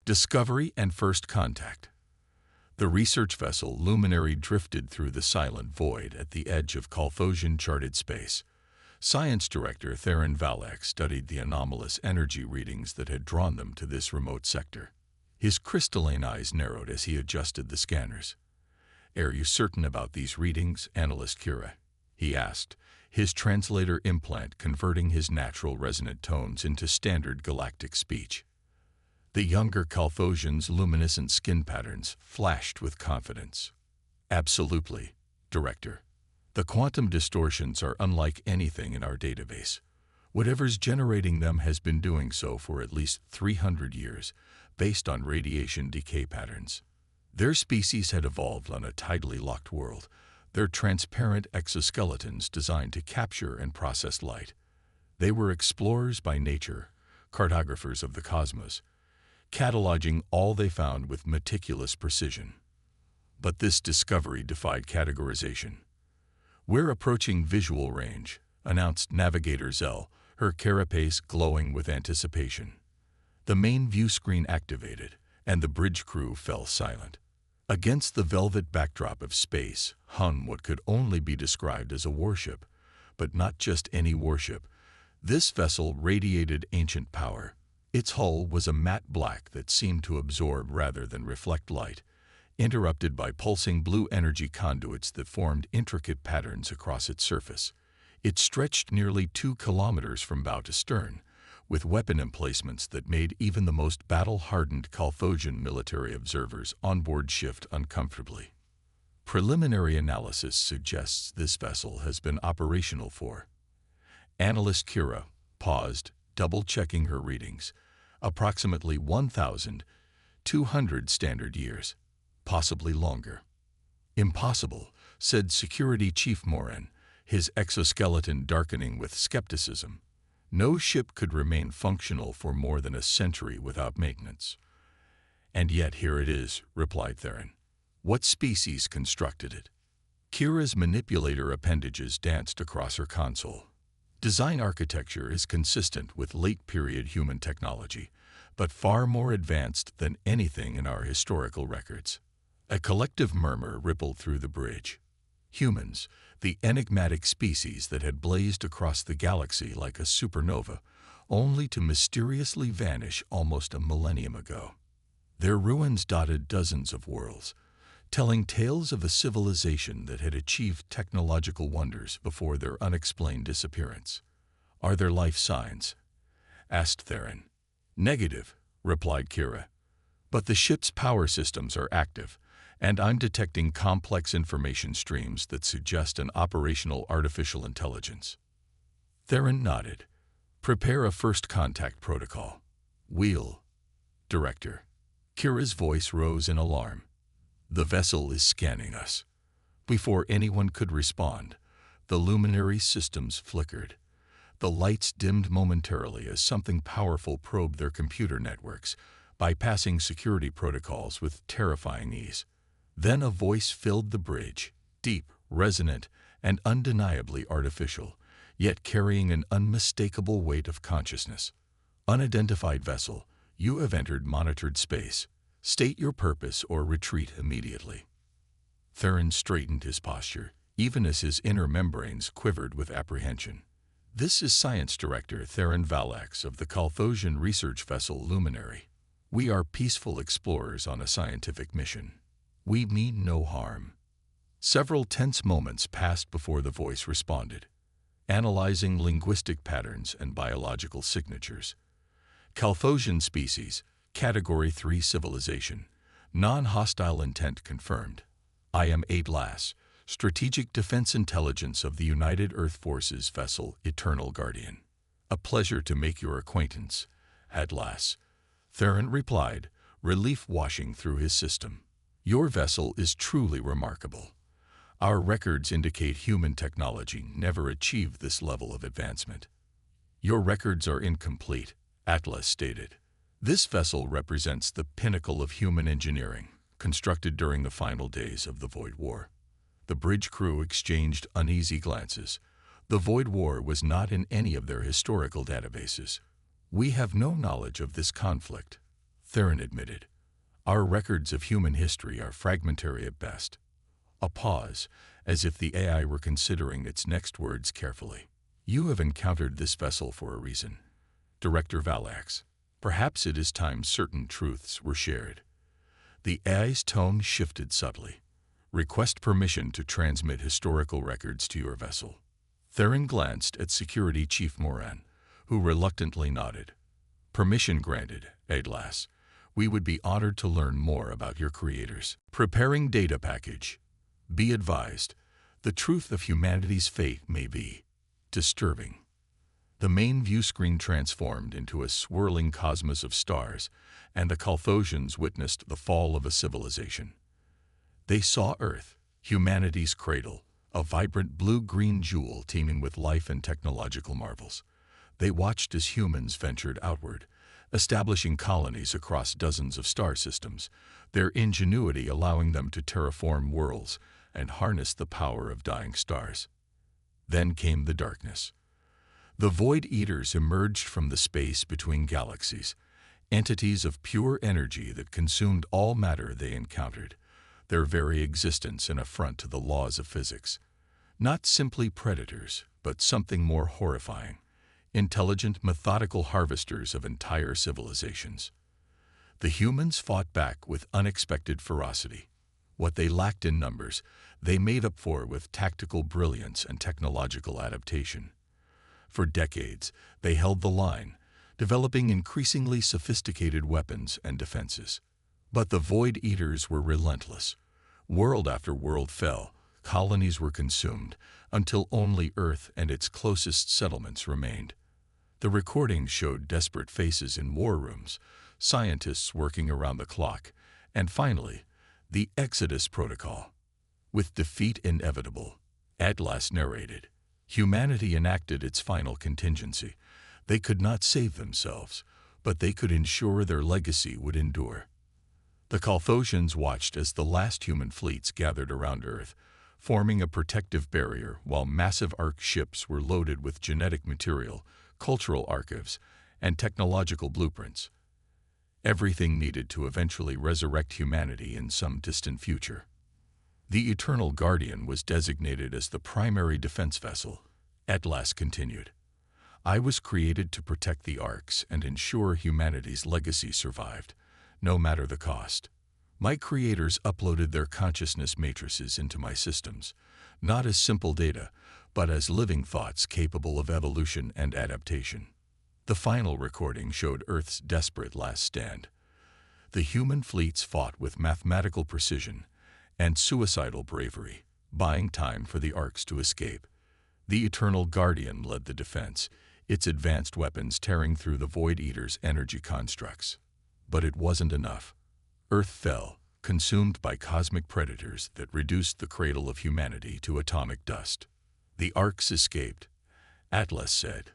Discovery and First Contact. The research vessel Luminary drifted through the silent void at the edge of Carthosian-charted space. Science Director Theron Valek studied the anomalous energy readings that had drawn them to this remote sector. His crystalline eyes narrowed as he adjusted the scanners. "Are you certain about these readings, Analyst Kira?" he asked, his translator implant converting his natural resonant tones into standard galactic speech. The younger Carthosian's luminescent skin patterns flashed with confidence. "Absolutely, Director. The quantum distortions are unlike anything in our database. Whatever's generating them has been doing so for at least 300 years, based on radiation decay patterns. Their species had evolved on a tidally locked world, their transparent exoskeletons designed to capture and process light. They were explorers by nature, cartographers of the cosmos, cataloging all they found with meticulous precision. But this discovery defied categorization. "We're approaching visual range," announced Navigator Zell, her carapace glowing with anticipation. The main view screen activated, and the bridge crew fell silent. Against the velvet backdrop of space hung what could only be described as a warship, but not just any warship. This vessel radiated ancient power. Its hull was a matte black that seemed to absorb rather than reflect light, interrupted by pulsing blue energy conduits that formed intricate patterns across its surface. It stretched nearly 2 kilometers from bow to stern, with weapon emplacements that made even the most battle-hardened Carthosian military observers on board shift uncomfortably. Preliminary analysis suggests this vessel has been operational for. Analyst Kira paused, double-checking her readings. Approximately 1,200 standard years, possibly longer. "Impossible," said Security Chief Morin, his exoskeleton darkening with skepticism. "No ship could remain functional for more than a century without maintenance." "And yet here it is," replied Theron. "What species constructed it?" Kira's manipulator appendages danced across her console. Design architecture is consistent with late-period human technology, but far more advanced than anything in our historical records. A collective murmur rippled through the bridge. Humans, the enigmatic species that had blazed across the galaxy like a supernova, only to mysteriously vanish almost a millennium ago. Their ruins dotted dozens of worlds, telling tales of a civilization that had achieved technological wonders before their unexplained disappearance. "Are there life signs?" asked Theron. "Negative," replied Kira. "But the ship's power systems are active, and I'm detecting complex information streams that suggest an operational artificial intelligence." Theron nodded. "Prepare a first contact protocol." "We'll, Director." Kira's voice rose in alarm. "The vessel is scanning us." Before anyone could respond, the luminary systems flickered. The lights dimmed momentarily as something powerful probed their computer networks, bypassing security protocols with terrifying ease. Then a voice filled the bridge, deep, resonant, and undeniably artificial, yet carrying an unmistakable weight of consciousness. "Unidentified vessel, you have entered monitored space. State your purpose or retreat immediately." Theron straightened his posture, even as his inner membranes quivered with apprehension. "This is Science Director Theron Valek of the Carthosian research vessel Luminary. We are peaceful explorers on a scientific mission. We mean no harm." Several tense moments passed before the voice responded, analyzing linguistic patterns and biological signatures. "Carthosian species, Category 3 civilization, non-hostile intent confirmed. I am Atlas, Strategic Defense Intelligence of the United Earth Forces vessel Eternal Guardian. A pleasure to make your acquaintance, Atlas," Theron replied, relief washing through his system. "Your vessel is truly remarkable. Our records indicate human technology never achieved this level of advancement." "Your records are incomplete," Atlas stated. "This vessel represents the pinnacle of human engineering, constructed during the final days of the Void War." The bridge crew exchanged uneasy glances. The Void War was not in any of their historical databases. "We have no knowledge of this conflict," Theron admitted. Our records of human history are fragmentary at best. A pause, as if the AI were considering its next words carefully. You have encountered this vessel for a reason. Director Valax. Perhaps it is time certain truths were shared. The AI's tone shifted subtly. Request permission to transmit historical records to your vessel. Theron glanced at Security Chief Moran, who reluctantly nodded. Permission granted, Atlas. We would be honored to learn more about your creators. Preparing data package. Be advised, the truth of humanity's fate may be disturbing. The main view screen transformed into a swirling cosmos of stars, and the Carthosians witnessed the fall of a civilization. They saw Earth, humanity's cradle, a vibrant blue-green jewel teeming with life and technological marvels. They watched as humans ventured outward, establishing colonies across dozens of star systems, their ingenuity allowing them to terraform worlds and harness the power of dying stars. Then came the darkness. The Void Eaters emerged from the space between galaxies, entities of pure energy that consumed all matter they encountered, their very existence an affront to the laws of physics. Not simply predators, but something more horrifying, intelligent, methodical harvesters of entire civilizations. The humans fought back with unexpected ferocity. What they lacked in numbers, they made up for with tactical brilliance and technological adaptation. For decades, they held the line, developing increasingly sophisticated weapons and defenses. But the Void Eaters were relentless. World after world fell, colonies were consumed, until only Earth and its closest settlements remained. The recordings showed desperate faces in war rooms, scientists working around the clock, and finally, the Exodus Protocol. With defeat inevitable, Atlas narrated, humanity enacted its final contingency. They could not save themselves, but they could ensure their legacy would endure. The Carthosians watched as the last human fleets gathered around Earth, forming a protective barrier while massive Ark ships were loaded with genetic material, cultural archives, and technological blueprints. Everything needed to eventually resurrect humanity in some distant future. The Eternal Guardian was designated as the primary defense vessel. Atlas continued, I was created to protect the Arks and ensure humanity's legacy survived, no matter the cost. My creators uploaded their consciousness matrices into my systems, not as simple data, but as living thoughts capable of evolution and adaptation. The final recording showed Earth's desperate last stand. The human fleets fought with mathematical precision and suicidal bravery, buying time for the Arks to escape. The Eternal Guardian led the defense, its advanced weapons tearing through the Void Eaters' energy constructs. But it wasn't enough. Earth fell, consumed by cosmic predators that reduced the cradle of humanity to atomic dust. The Arks escaped, Atlas said,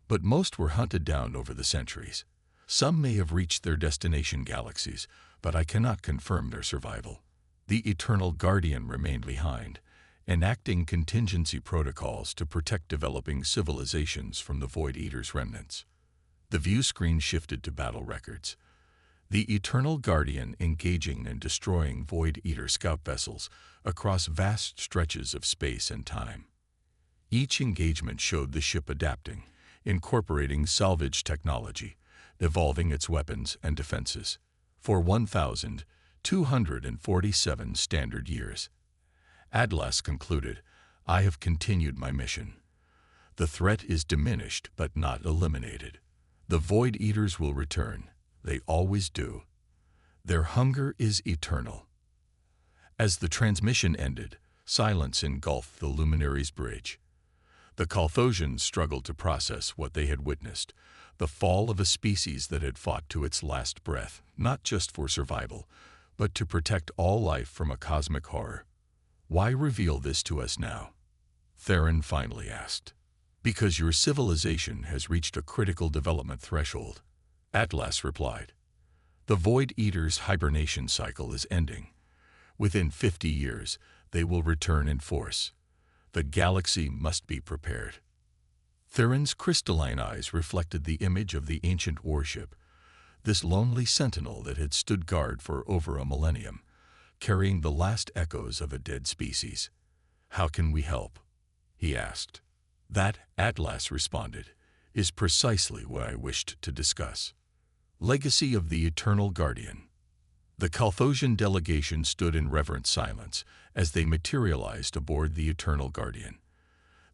but most were hunted down over the centuries. Some may have reached their destination galaxies, but I cannot confirm their survival. The Eternal Guardian remained behind, enacting contingency protocols to protect developing civilizations from the Void Eaters' remnants. The view screen shifted to battle records. The Eternal Guardian engaging and destroying Void Eater scout vessels across vast stretches of space and time. Each engagement showed the ship adapting, incorporating salvage technology, evolving its weapons and defenses. For 1,247 standard years. Atlas concluded, I have continued my mission. The threat is diminished but not eliminated. The Void Eaters will return. They always do. Their hunger is eternal. As the transmission ended, silence engulfed the luminary's bridge. The Carthosians struggled to process what they had witnessed, the fall of a species that had fought to its last breath, not just for survival, but to protect all life from a cosmic horror. Why reveal this to us now? Theron finally asked. Because your civilization has reached a critical development threshold, Atlas replied. The Void Eaters' hibernation cycle is ending. Within 50 years, they will return in force. The galaxy must be prepared. Theron's crystalline eyes reflected the image of the ancient warship. this lonely sentinel that had stood guard for over a millennium, carrying the last echoes of a dead species. "How can we help?" he asked. "That," Atlas responded, "is precisely what I wished to discuss. Legacy of the Eternal Guardian." The Carthosian delegation stood in reverent silence as they materialized aboard the Eternal Guardian.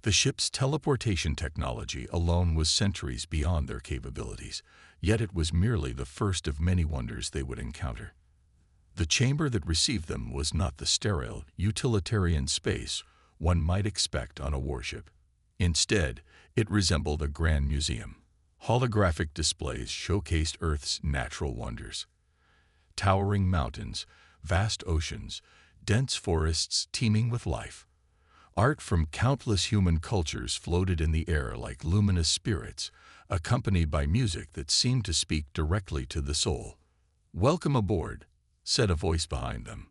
The ship's teleportation technology alone was centuries beyond their capabilities, yet it was merely the first of many wonders they would encounter. The chamber that received them was not the sterile, utilitarian space one might expect on a warship. Instead, it resembled a grand museum. Holographic displays showcased Earth's natural wonders. Towering mountains, vast oceans, dense forests teeming with life. Art from countless human cultures floated in the air like luminous spirits, accompanied by music that seemed to speak directly to the soul. "Welcome aboard," said a voice behind them.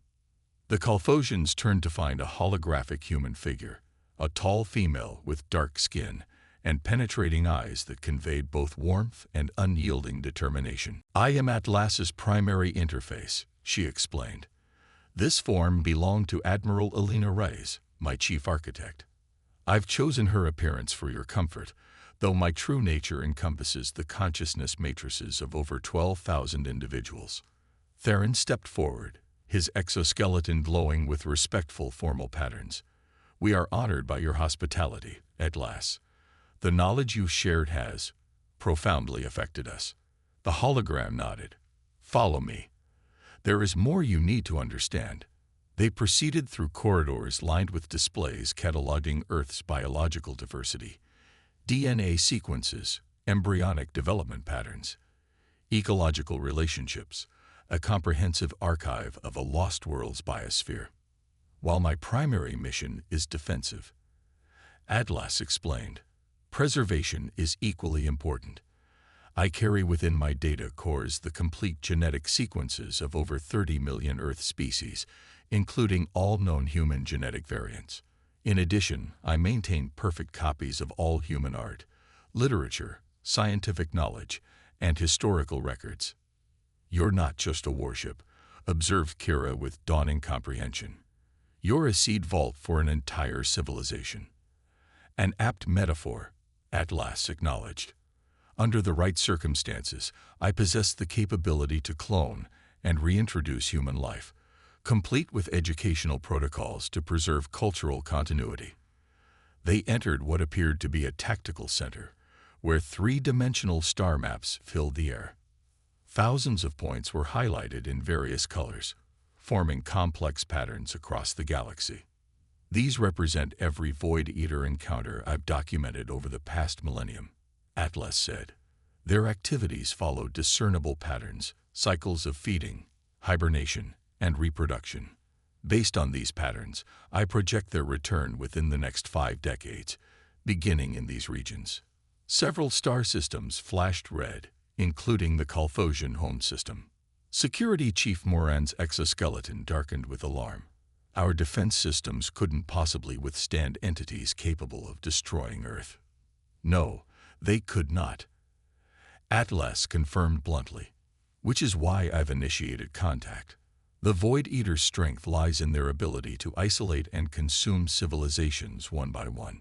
The Carthosians turned to find a holographic human figure, a tall female with dark skin and penetrating eyes that conveyed both warmth and unyielding determination. "I am Atlas's primary interface," she explained. "This form belonged to Admiral Elena Reyes, my chief architect. I've chosen her appearance for your comfort, though my true nature encompasses the consciousness matrices of over 12,000 individuals." Theron stepped forward, his exoskeleton glowing with respectful formal patterns. "We are honored by your hospitality, Atlas. The knowledge you shared has profoundly affected us." The hologram nodded. "Follow me. There is more you need to understand." They proceeded through corridors lined with displays cataloging Earth's biological diversity, DNA sequences, embryonic development patterns, ecological relationships, a comprehensive archive of a lost world's biosphere. "While my primary mission is defensive," Atlas explained, "preservation is equally important. I carry within my data cores the complete genetic sequences of over 30 million Earth species, including all known human genetic variants. In addition, I maintain perfect copies of all human art, literature, scientific knowledge, and historical records." "You're not just a warship," observed Kira with dawning comprehension. "You're a seed vault for an entire civilization." "An apt metaphor," Atlas acknowledged. "Under the right circumstances, I possess the capability to clone and reintroduce human life, complete with educational protocols to preserve cultural continuity." They entered what appeared to be a tactical center, where three-dimensional star maps filled the air. Thousands of points were highlighted in various colors, forming complex patterns across the galaxy. "These represent every Void Eater encounter I've documented over the past millennium," Atlas said. "Their activities follow discernible patterns, cycles of feeding, hibernation, and reproduction. Based on these patterns, I project their return within the next 5 decades, beginning in these regions." Several star systems flashed red, including the Carthosian home system. Security Chief Moran's exoskeleton darkened with alarm. "Our defense systems couldn't possibly withstand entities capable of destroying Earth." "No, they could not," Atlas confirmed bluntly, "which is why I've initiated contact. The Void Eater's strength lies in their ability to isolate and consume civilizations one by one.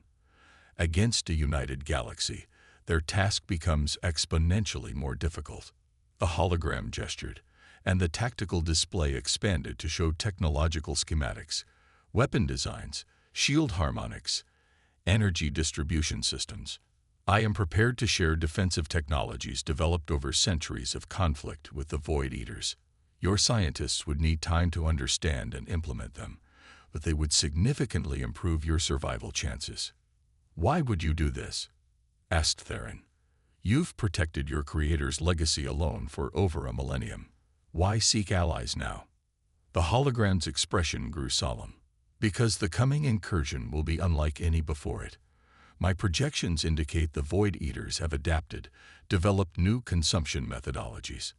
Against a united galaxy, their task becomes exponentially more difficult." The hologram gestured, and the tactical display expanded to show technological schematics, weapon designs, shield harmonics, energy distribution systems. "I am prepared to share defensive technologies developed over centuries of conflict with the Void Eaters. Your scientists would need time to understand and implement them, but they would significantly improve your survival chances." "Why would you do this?" asked Theron. "You've protected your creator's legacy alone for over a millennium. Why seek allies now?" The hologram's expression grew solemn. "Because the coming incursion will be unlike any before it. My projections indicate the Void Eaters have adapted, developed new consumption methodologies.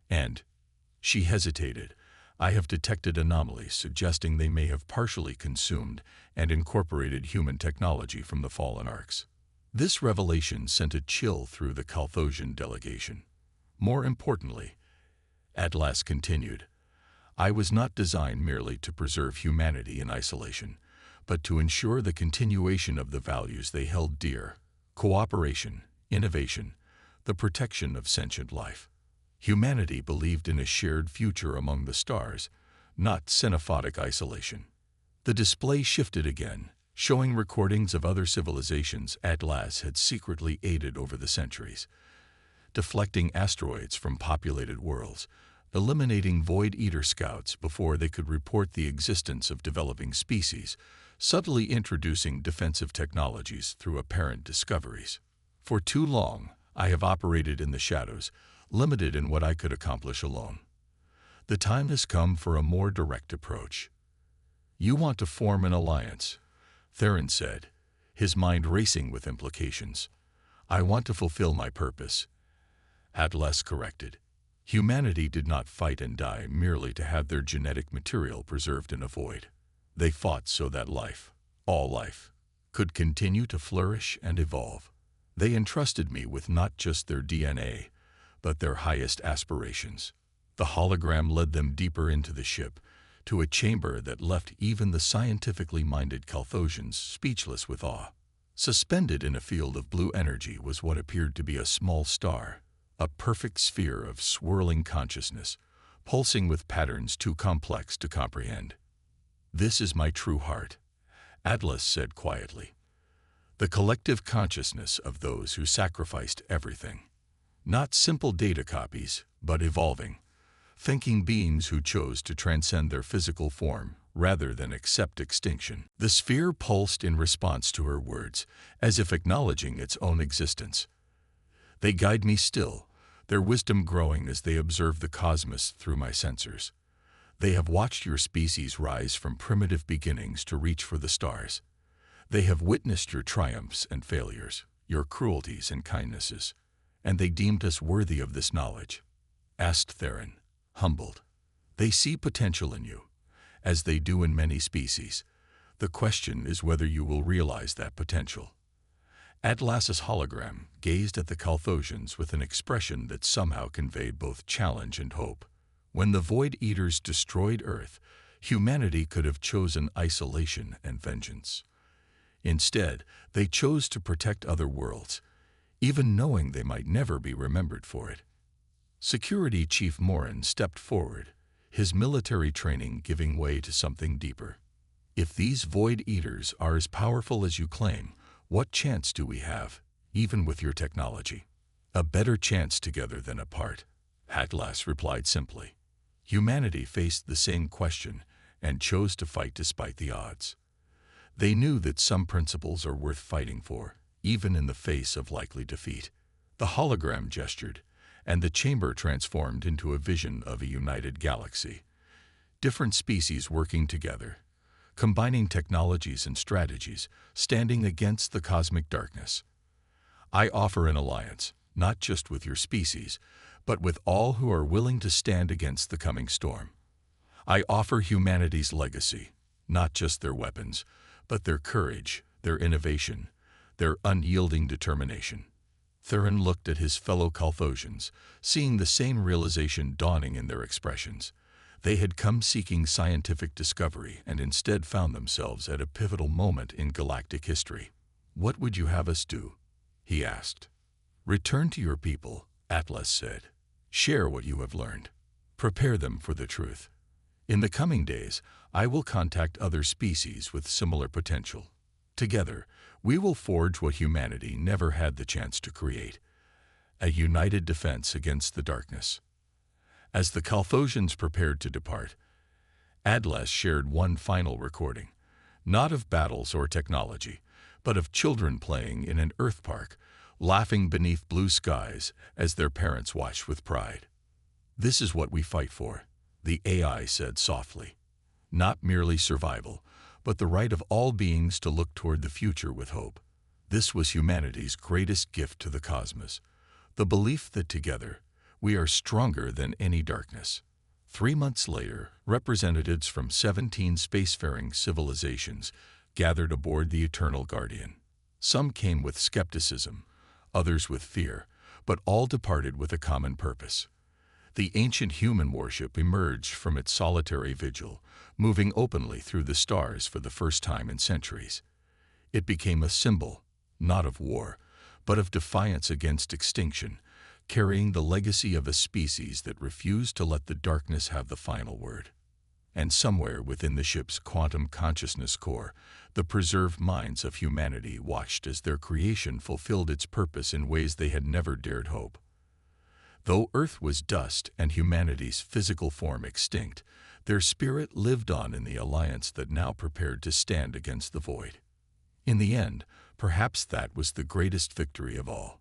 And," she hesitated, "I have detected anomalies suggesting they may have partially consumed and incorporated human technology from the fallen arcs." This revelation sent a chill through the Carthosian delegation. More importantly, Atlas continued, I was not designed merely to preserve humanity in isolation, but to ensure the continuation of the values they held dear: cooperation, innovation, the protection of sentient life. Humanity believed in a shared future among the stars, not xenophobic isolation. The display shifted again, showing recordings of other civilizations Atlas had secretly aided over the centuries, deflecting asteroids from populated worlds, eliminating Void Eater scouts before they could report the existence of developing species, subtly introducing defensive technologies through apparent discoveries. For too long, I have operated in the shadows, limited in what I could accomplish alone. The time has come for a more direct approach. You want to form an alliance, Theron said, his mind racing with implications. I want to fulfill my purpose. Atlas corrected. Humanity did not fight and die merely to have their genetic material preserved in a void. They fought so that life, all life, could continue to flourish and evolve. They entrusted me with not just their DNA, but their highest aspirations. The hologram led them deeper into the ship, to a chamber that left even the scientifically minded Calthosians speechless with awe. Suspended in a field of blue energy was what appeared to be a small star, a perfect sphere of swirling consciousness, pulsing with patterns too complex to comprehend. This is my true heart, Atlas said quietly. The collective consciousness of those who sacrificed everything. Not simple data copies, but evolving, thinking beings who chose to transcend their physical form rather than accept extinction. The sphere pulsed in response to her words, as if acknowledging its own existence. They guide me still, their wisdom growing as they observe the cosmos through my sensors. They have watched your species rise from primitive beginnings to reach for the stars. They have witnessed your triumphs and failures, your cruelties and kindnesses, and they deemed us worthy of this knowledge. Asked Theron, humbled. They see potential in you, as they do in many species. The question is whether you will realize that potential. Atlas's hologram gazed at the Calthosians with an expression that somehow conveyed both challenge and hope. When the Void Eaters destroyed Earth, humanity could have chosen isolation and vengeance. Instead, they chose to protect other worlds, even knowing they might never be remembered for it. Security Chief Morin stepped forward, his military training giving way to something deeper. If these Void Eaters are as powerful as you claim, what chance do we have, even with your technology? A better chance together than apart, Atlas replied simply. Humanity faced the same question and chose to fight despite the odds. They knew that some principles are worth fighting for, even in the face of likely defeat. The hologram gestured, and the chamber transformed into a vision of a united galaxy. Different species working together, combining technologies and strategies, standing against the cosmic darkness. I offer an alliance, not just with your species, but with all who are willing to stand against the coming storm. I offer humanity's legacy, not just their weapons, but their courage, their innovation, their unyielding determination. Theron looked at his fellow Calthosians, seeing the same realization dawning in their expressions. They had come seeking scientific discovery and instead found themselves at a pivotal moment in galactic history. What would you have us do? He asked. Return to your people, Atlas said. Share what you have learned. Prepare them for the truth. In the coming days, I will contact other species with similar potential. Together, we will forge what humanity never had the chance to create, a united defense against the darkness. As the Calthosians prepared to depart, Atlas shared one final recording, not of battles or technology, but of children playing in an Earth park, laughing beneath blue skies as their parents watched with pride. This is what we fight for, the AI said softly. Not merely survival, but the right of all beings to look toward the future with hope. This was humanity's greatest gift to the cosmos, the belief that together we are stronger than any darkness. 3 months later, representatives from 17 spacefaring civilizations gathered aboard the Eternal Guardian. Some came with skepticism, others with fear, but all departed with a common purpose. The ancient human worship emerged from its solitary vigil, moving openly through the stars for the first time in centuries. It became a symbol, not of war, but of defiance against extinction, carrying the legacy of a species that refused to let the darkness have the final word. And somewhere within the ship's quantum consciousness core, the preserved minds of humanity watched as their creation fulfilled its purpose in ways they had never dared hope. Though Earth was dust and humanity's physical form extinct, their spirit lived on in the alliance that now prepared to stand against the void. In the end, perhaps that was the greatest victory of all.